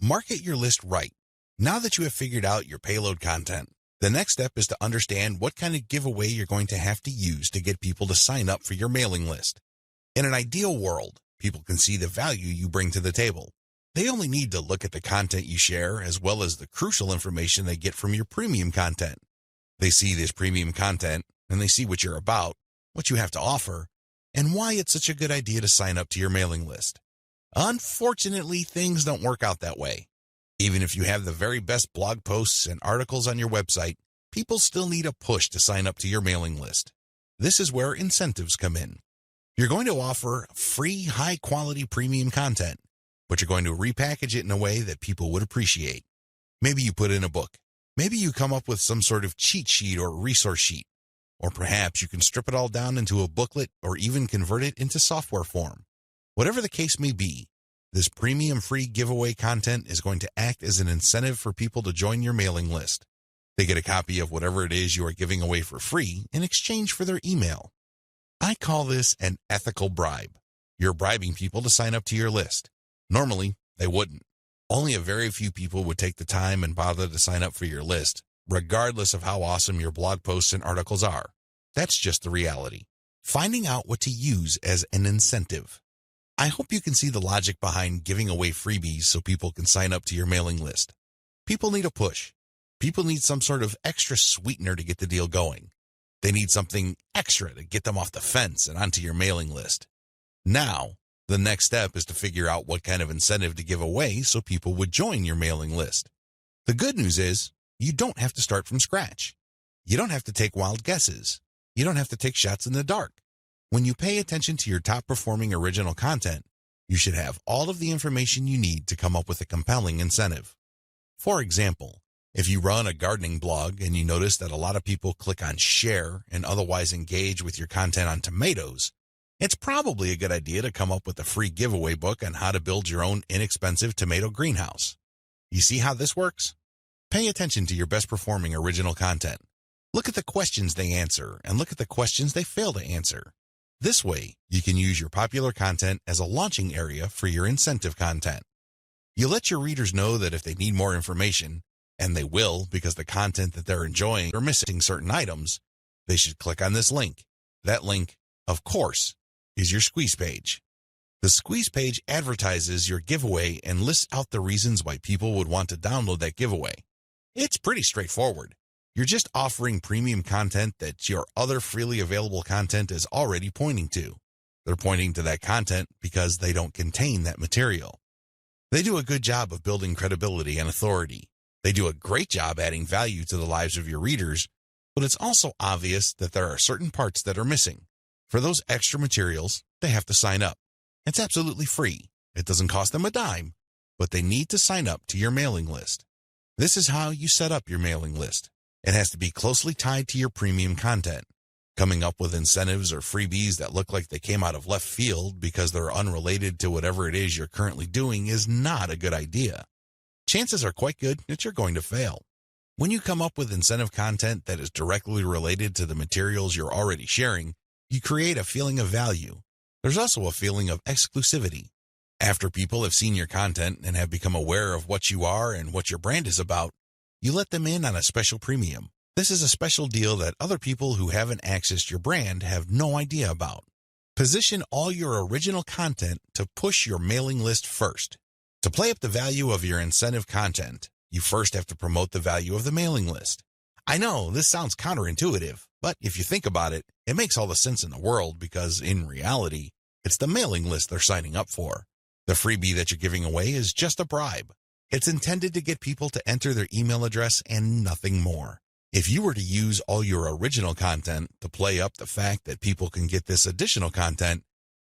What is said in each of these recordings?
Market your list right. Now that you have figured out your payload content, the next step is to understand what kind of giveaway you're going to have to use to get people to sign up for your mailing list. In an ideal world, people can see the value you bring to the table. They only need to look at the content you share as well as the crucial information they get from your premium content. They see this premium content and they see what you're about, what you have to offer, and why it's such a good idea to sign up to your mailing list. Unfortunately, things don't work out that way. Even if you have the very best blog posts and articles on your website, people still need a push to sign up to your mailing list. This is where incentives come in. You're going to offer free, high-quality premium content, but you're going to repackage it in a way that people would appreciate. Maybe you put in a book. Maybe you come up with some sort of cheat sheet or resource sheet. Or perhaps you can strip it all down into a booklet or even convert it into software form. Whatever the case may be, this premium free giveaway content is going to act as an incentive for people to join your mailing list. They get a copy of whatever it is you are giving away for free in exchange for their email. I call this an ethical bribe. You're bribing people to sign up to your list. Normally, they wouldn't. Only a very few people would take the time and bother to sign up for your list, regardless of how awesome your blog posts and articles are. That's just the reality. Finding out what to use as an incentive. I hope you can see the logic behind giving away freebies so people can sign up to your mailing list. People need a push. People need some sort of extra sweetener to get the deal going. They need something extra to get them off the fence and onto your mailing list. Now, the next step is to figure out what kind of incentive to give away so people would join your mailing list. The good news is, you don't have to start from scratch. You don't have to take wild guesses. You don't have to take shots in the dark. When you pay attention to your top-performing original content, you should have all of the information you need to come up with a compelling incentive. For example, if you run a gardening blog and you notice that a lot of people click on share and otherwise engage with your content on tomatoes, it's probably a good idea to come up with a free giveaway book on how to build your own inexpensive tomato greenhouse. You see how this works? Pay attention to your best-performing original content. Look at the questions they answer and look at the questions they fail to answer. This way, you can use your popular content as a launching area for your incentive content. You let your readers know that if they need more information, and they will because the content that they're enjoying or missing certain items, they should click on this link. That link, of course, is your squeeze page. The squeeze page advertises your giveaway and lists out the reasons why people would want to download that giveaway. It's pretty straightforward. You're just offering premium content that your other freely available content is already pointing to. They're pointing to that content because they don't contain that material. They do a good job of building credibility and authority. They do a great job adding value to the lives of your readers, but it's also obvious that there are certain parts that are missing. For those extra materials, they have to sign up. It's absolutely free. It doesn't cost them a dime, but they need to sign up to your mailing list. This is how you set up your mailing list. It has to be closely tied to your premium content. Coming up with incentives or freebies that look like they came out of left field because they're unrelated to whatever it is you're currently doing is not a good idea. Chances are quite good that you're going to fail. When you come up with incentive content that is directly related to the materials you're already sharing, you create a feeling of value. There's also a feeling of exclusivity. After people have seen your content and have become aware of what you are and what your brand is about, you let them in on a special premium. This is a special deal that other people who haven't accessed your brand have no idea about. Position all your original content to push your mailing list first. To play up the value of your incentive content, you first have to promote the value of the mailing list. I know this sounds counterintuitive, but if you think about it, it makes all the sense in the world because, in reality, it's the mailing list they're signing up for. The freebie that you're giving away is just a bribe. It's intended to get people to enter their email address and nothing more. If you were to use all your original content to play up the fact that people can get this additional content,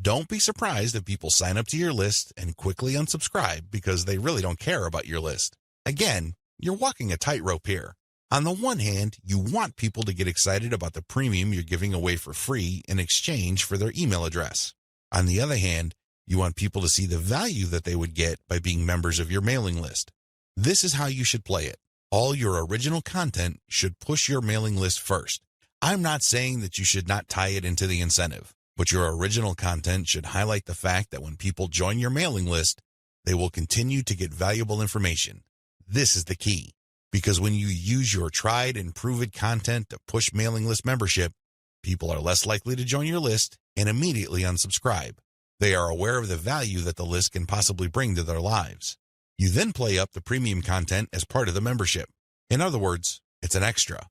don't be surprised if people sign up to your list and quickly unsubscribe because they really don't care about your list. Again, you're walking a tightrope here. On the one hand, you want people to get excited about the premium you're giving away for free in exchange for their email address. On the other hand, you want people to see the value that they would get by being members of your mailing list. This is how you should play it. All your original content should push your mailing list first. I'm not saying that you should not tie it into the incentive, but your original content should highlight the fact that when people join your mailing list, they will continue to get valuable information. This is the key, because when you use your tried and proven content to push mailing list membership, people are less likely to join your list and immediately unsubscribe. They are aware of the value that the list can possibly bring to their lives. You then play up the premium content as part of the membership. In other words, it's an extra.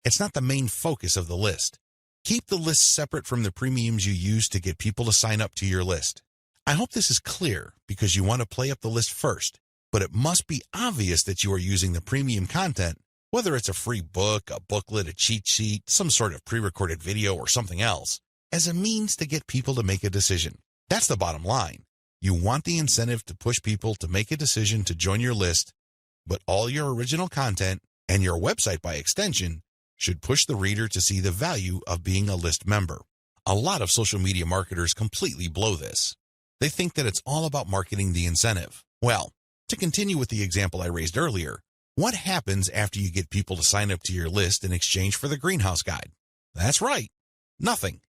It's not the main focus of the list. Keep the list separate from the premiums you use to get people to sign up to your list. I hope this is clear because you want to play up the list first, but it must be obvious that you are using the premium content, whether it's a free book, a booklet, a cheat sheet, some sort of pre-recorded video, or something else, as a means to get people to make a decision. That's the bottom line. You want the incentive to push people to make a decision to join your list, but all your original content, and your website by extension, should push the reader to see the value of being a list member. A lot of social media marketers completely blow this. They think that it's all about marketing the incentive. Well, to continue with the example I raised earlier, what happens after you get people to sign up to your list in exchange for the greenhouse guide? That's right, nothing.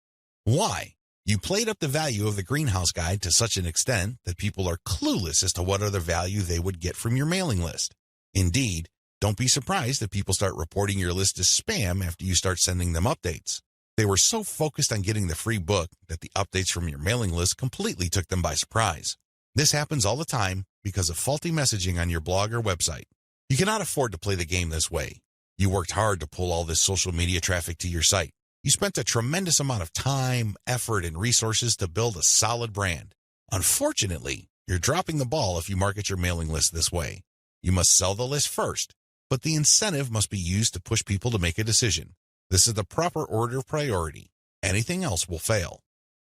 Why? You played up the value of the greenhouse guide to such an extent that people are clueless as to what other value they would get from your mailing list. Indeed, don't be surprised if people start reporting your list as spam after you start sending them updates. They were so focused on getting the free book that the updates from your mailing list completely took them by surprise. This happens all the time because of faulty messaging on your blog or website. You cannot afford to play the game this way. You worked hard to pull all this social media traffic to your site. You spent a tremendous amount of time, effort, and resources to build a solid brand. Unfortunately, you're dropping the ball if you market your mailing list this way. You must sell the list first, but the incentive must be used to push people to make a decision. This is the proper order of priority. Anything else will fail.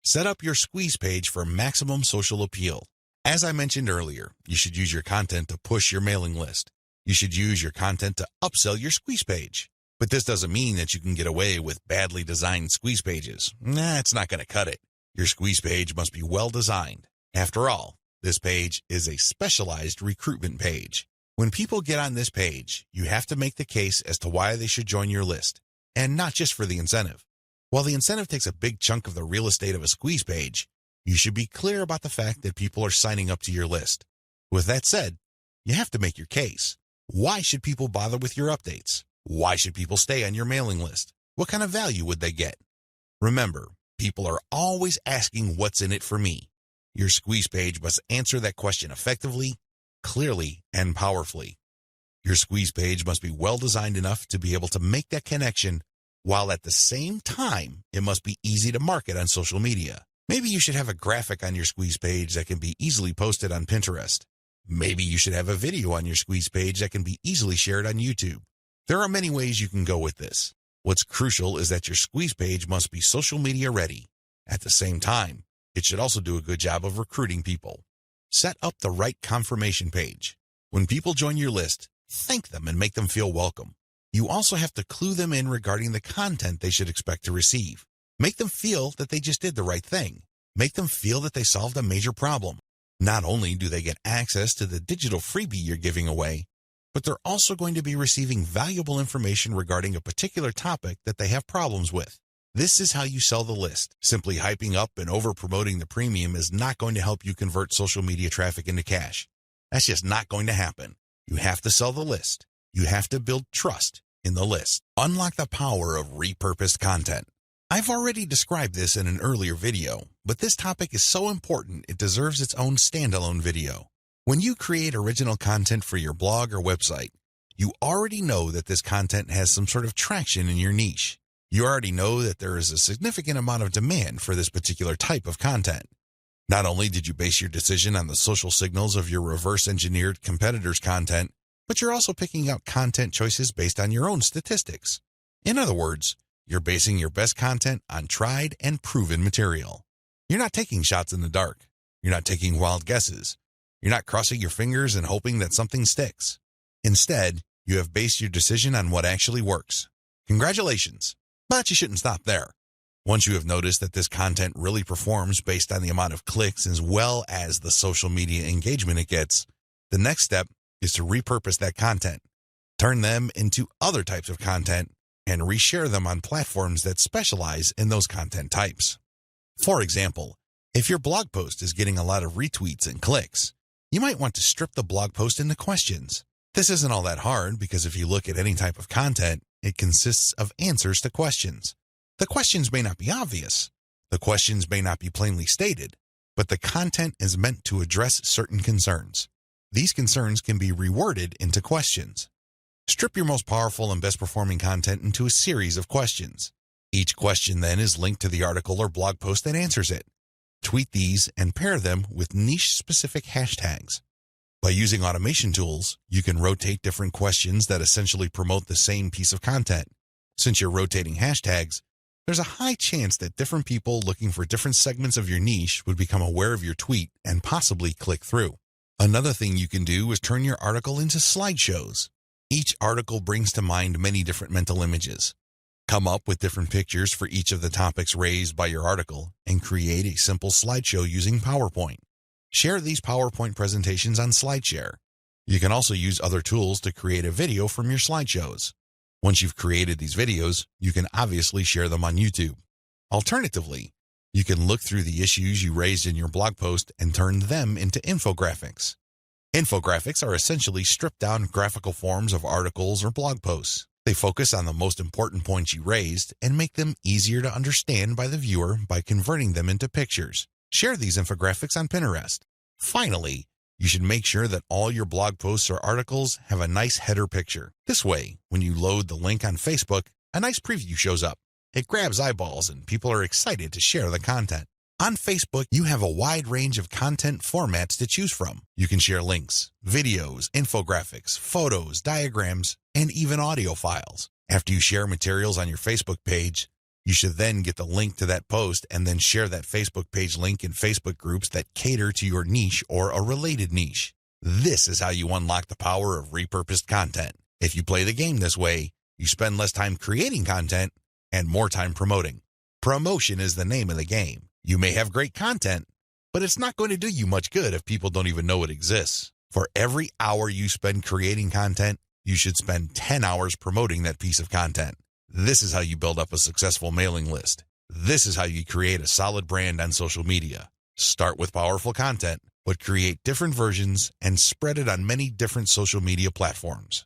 Set up your squeeze page for maximum social appeal. As I mentioned earlier, you should use your content to push your mailing list. You should use your content to upsell your squeeze page. But this doesn't mean that you can get away with badly designed squeeze pages. It's not going to cut it. Your squeeze page must be well designed. After all, this page is a specialized recruitment page. When people get on this page, you have to make the case as to why they should join your list, and not just for the incentive. While the incentive takes a big chunk of the real estate of a squeeze page, you should be clear about the fact that people are signing up to your list. With that said, you have to make your case. Why should people bother with your updates? Why should people stay on your mailing list? What kind of value would they get? Remember, people are always asking what's in it for me. Your squeeze page must answer that question effectively, clearly, and powerfully. Your squeeze page must be well designed enough to be able to make that connection, while at the same time, it must be easy to market on social media. Maybe you should have a graphic on your squeeze page that can be easily posted on Pinterest. Maybe you should have a video on your squeeze page that can be easily shared on YouTube. There are many ways you can go with this. What's crucial is that your squeeze page must be social media ready. At the same time, it should also do a good job of recruiting people. Set up the right confirmation page. When people join your list, thank them and make them feel welcome. You also have to clue them in regarding the content they should expect to receive. Make them feel that they just did the right thing. Make them feel that they solved a major problem. Not only do they get access to the digital freebie you're giving away, but they're also going to be receiving valuable information regarding a particular topic that they have problems with. This is how you sell the list. Simply hyping up and over-promoting the premium is not going to help you convert social media traffic into cash. That's just not going to happen. You have to sell the list. You have to build trust in the list. Unlock the power of repurposed content. I've already described this in an earlier video, but this topic is so important it deserves its own standalone video. When you create original content for your blog or website, you already know that this content has some sort of traction in your niche. You already know that there is a significant amount of demand for this particular type of content. Not only did you base your decision on the social signals of your reverse-engineered competitors' content, but you're also picking out content choices based on your own statistics. In other words, you're basing your best content on tried and proven material. You're not taking shots in the dark. You're not taking wild guesses. You're not crossing your fingers and hoping that something sticks. Instead, you have based your decision on what actually works. Congratulations, but you shouldn't stop there. Once you have noticed that this content really performs based on the amount of clicks as well as the social media engagement it gets, the next step is to repurpose that content. Turn them into other types of content and reshare them on platforms that specialize in those content types. For example, if your blog post is getting a lot of retweets and clicks, You might want to strip the blog post into questions. This isn't all that hard because if you look at any type of content, it consists of answers to questions. The questions may not be obvious. The questions may not be plainly stated, but the content is meant to address certain concerns. These concerns can be reworded into questions. Strip your most powerful and best performing content into a series of questions. Each question then is linked to the article or blog post that answers it. Tweet these and pair them with niche-specific hashtags. By using automation tools, you can rotate different questions that essentially promote the same piece of content. Since you're rotating hashtags, there's a high chance that different people looking for different segments of your niche would become aware of your tweet and possibly click through. Another thing you can do is turn your article into slideshows. Each article brings to mind many different mental images. Come up with different pictures for each of the topics raised by your article and create a simple slideshow using PowerPoint. Share these PowerPoint presentations on SlideShare. You can also use other tools to create a video from your slideshows. Once you've created these videos, you can obviously share them on YouTube. Alternatively, you can look through the issues you raised in your blog post and turn them into infographics. Infographics are essentially stripped-down graphical forms of articles or blog posts. They focus on the most important points you raised and make them easier to understand by the viewer by converting them into pictures. Share these infographics on Pinterest. Finally, you should make sure that all your blog posts or articles have a nice header picture. This way, when you load the link on Facebook, a nice preview shows up. It grabs eyeballs and people are excited to share the content. On Facebook, you have a wide range of content formats to choose from. You can share links, videos, infographics, photos, diagrams, and even audio files. After you share materials on your Facebook page, you should then get the link to that post and then share that Facebook page link in Facebook groups that cater to your niche or a related niche. This is how you unlock the power of repurposed content. If you play the game this way, you spend less time creating content and more time promoting. Promotion is the name of the game. You may have great content, but it's not going to do you much good if people don't even know it exists. For every hour you spend creating content, you should spend 10 hours promoting that piece of content. This is how you build up a successful mailing list. This is how you create a solid brand on social media. Start with powerful content, but create different versions and spread it on many different social media platforms.